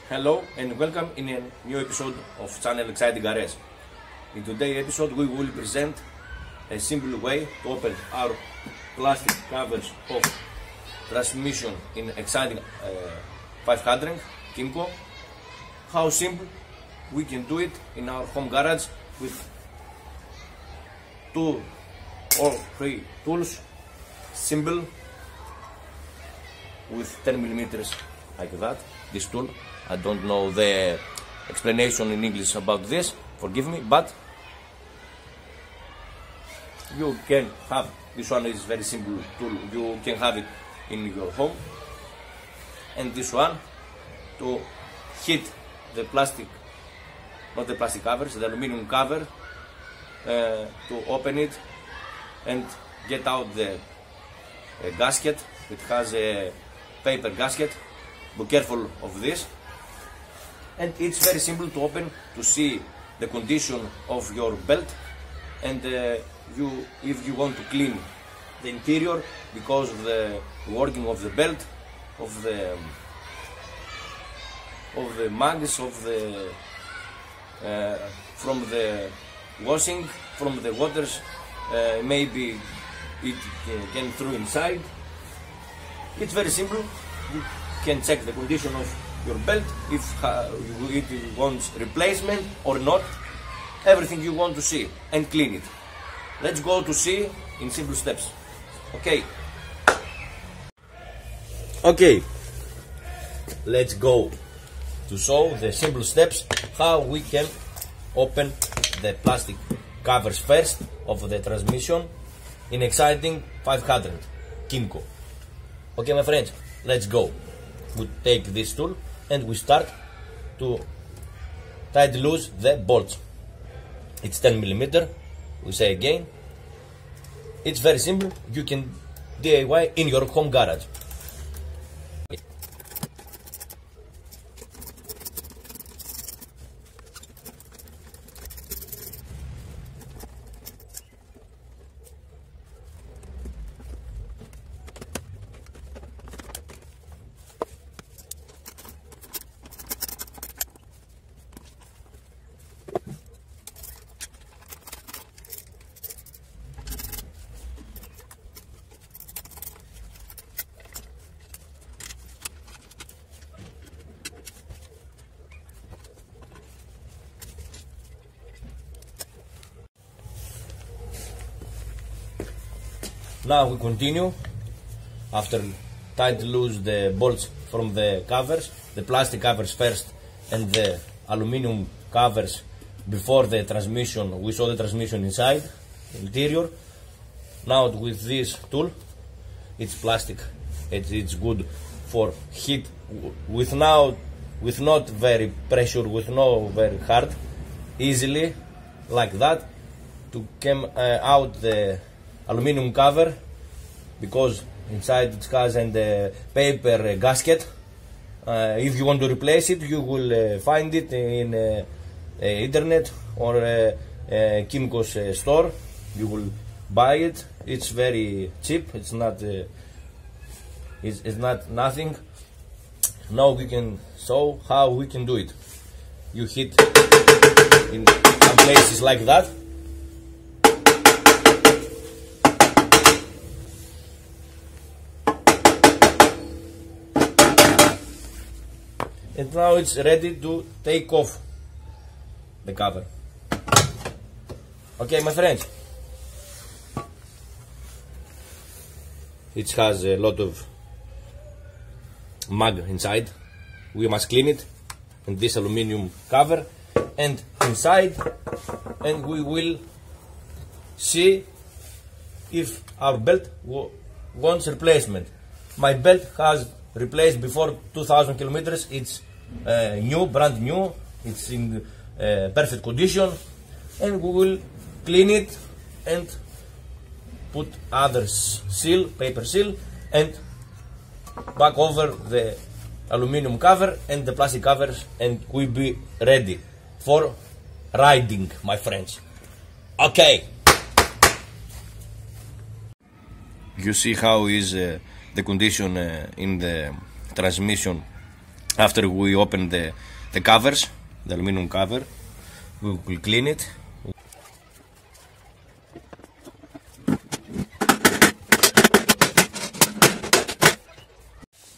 Hello and welcome in a new episode of channel Xciting Garage. In today's episode we will present a simple way to open our plastic covers of transmission in Xciting 500 Kymco. How simple we can do it in our home garage with 2 or 3 tools, simple, with 10 millimeters like that. This tool, I don't know the explanation in English about this, forgive me, but you can have this one. Is very simple tool, you can have it in your home. And this one to hit the plastic, not the plastic covers, the aluminum cover, to open it and get out the gasket. It has a paper gasket, be careful of this. And it's very simple to open, to see the condition of your belt, and if you want to clean the interior because of the working of the belt, of the mags, of the from the washing, from the waters, maybe it can through inside. It's very simple. You can check the condition of your belt, if it wants replacement or not, everything you want to see, and clean it. Let's go to see in simple steps. Okay, let's go to show the simple steps how we can open the plastic covers first of the transmission in Xciting 500 Kymco. Okay, my friends, let's go. We take this tool and we start to tight loose the bolts. It's 10 millimeter. We say again, it's very simple. You can DIY in your home garage. Now we continue. After tight loose the bolts from the covers, the plastic covers first and the aluminum covers before the transmission. We saw the transmission inside, interior. Now with this tool, it's plastic. It's good for heat with not very pressure, with no very hard, easily like that to come out the aluminum cover, because inside it has a paper gasket. If you want to replace it, you will find it in internet or Kymco's store. You will buy it. It's very cheap. It's not nothing. Now we can show how we can do it. You hit in some places like that. And now it's ready to take off the cover. Okay, my friends, it has a lot of mud inside. We must clean it, and this aluminum cover and inside, and we will see if our belt wants replacement. My belt has replaced before 2,000 kilometers. It's new, brand new. It's in perfect condition, and we will clean it and put other seal, paper seal, and back over the aluminum cover and the plastic covers, and we'll be ready for riding, my friends. Okay. You see how is the condition in the transmission After we open the covers, the aluminum cover, we will clean it.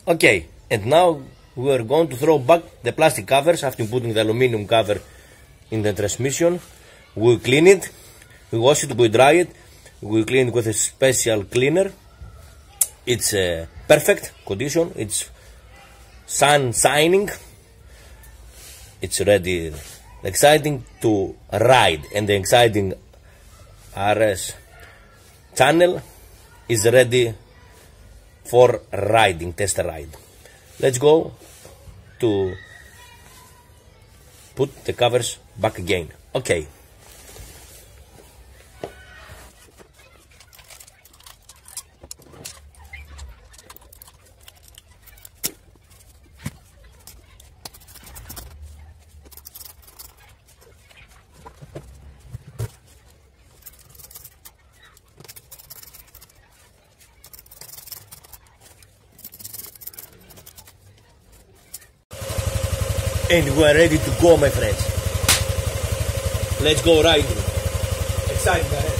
Okay, and now we are going to throw back the plastic covers after putting the aluminum cover in the transmission. We clean it, we wash it, we dry it, we clean it with a special cleaner. It's perfect condition, it's sun shining, it's ready, exciting to ride, and the exciting RS channel is ready for riding, test ride. Let's go to put the covers back again. Okay. And we are ready to go, my friends. Let's go riding. Exciting.